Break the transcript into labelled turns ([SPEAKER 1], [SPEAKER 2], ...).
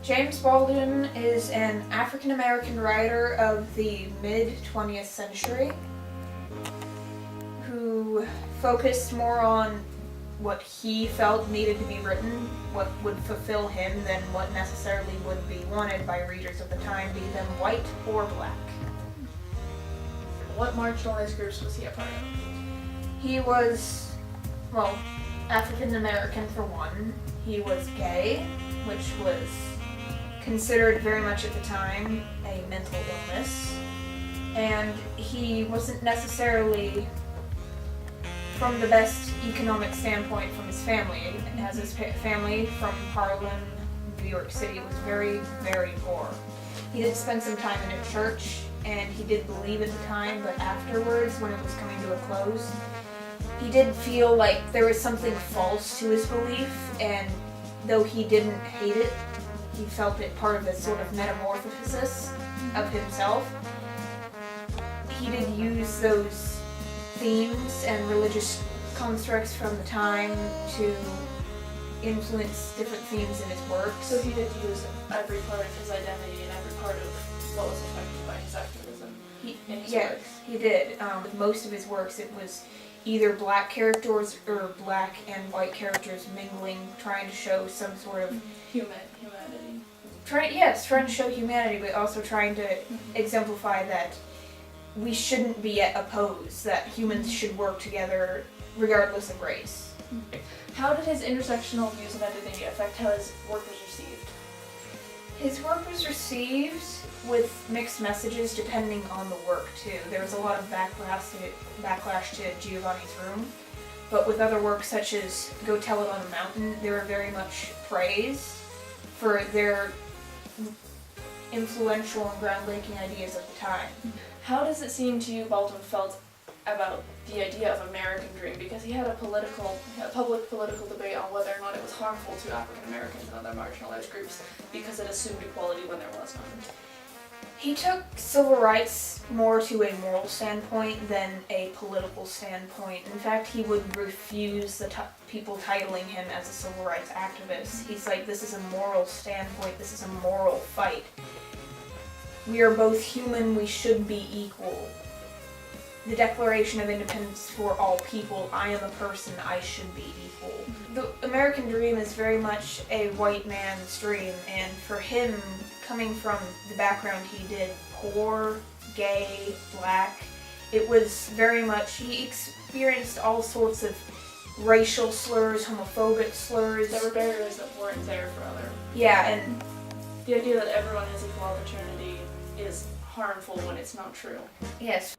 [SPEAKER 1] James Baldwin is an African-American writer of the mid-20th century who focused more on what he felt needed to be written, what would fulfill him, than what necessarily would be wanted by readers of the time, be them white or black.
[SPEAKER 2] What marginalized groups was he a part of?
[SPEAKER 1] He was, well, African-American for one. He was gay, which was considered very much at the time a mental illness. And he wasn't necessarily from the best economic standpoint from his family, as his family from Harlem, New York City was very, very poor. He did spend some time in a church, and he did believe at the time, but afterwards, when it was coming to a close, he did feel like there was something false to his belief, and though he didn't hate it, he felt it part of a sort of metamorphosis of himself. He did use those themes and religious constructs from the time to influence different themes in his work.
[SPEAKER 2] So he did use every part of his identity and every part of what was affected by his activism in his works.
[SPEAKER 1] He did. With most of his works, it was either black characters or black and white characters mingling, trying to show some sort of
[SPEAKER 2] humanity.
[SPEAKER 1] Trying to show humanity, but also trying to exemplify that we shouldn't be opposed, that humans should work together regardless of race.
[SPEAKER 2] How did his intersectional views of identity affect how his work was received?
[SPEAKER 1] His work was received with mixed messages depending on the work too. There was a lot of backlash to Giovanni's Room, but with other works such as Go Tell It on a Mountain, they were very much praised for their influential and groundbreaking ideas of the time.
[SPEAKER 2] How does it seem to you Baldwin felt about the idea of American Dream? Because he had a public political debate on whether or not it was harmful to African Americans and other marginalized groups because it assumed equality when there was none.
[SPEAKER 1] He took civil rights more to a moral standpoint than a political standpoint. In fact, he would refuse the people titling him as a civil rights activist. He's like, this is a moral standpoint, this is a moral fight. We are both human, we should be equal. The Declaration of Independence for all people, I am a person, I should be equal. The American dream is very much a white man's dream, and for him, coming from the background he did, poor, gay, black, it was very much, he experienced all sorts of racial slurs, homophobic slurs.
[SPEAKER 2] There were barriers that weren't there for other.
[SPEAKER 1] Yeah, and
[SPEAKER 2] the idea that everyone has equal opportunity is harmful when it's not true.
[SPEAKER 1] Yes.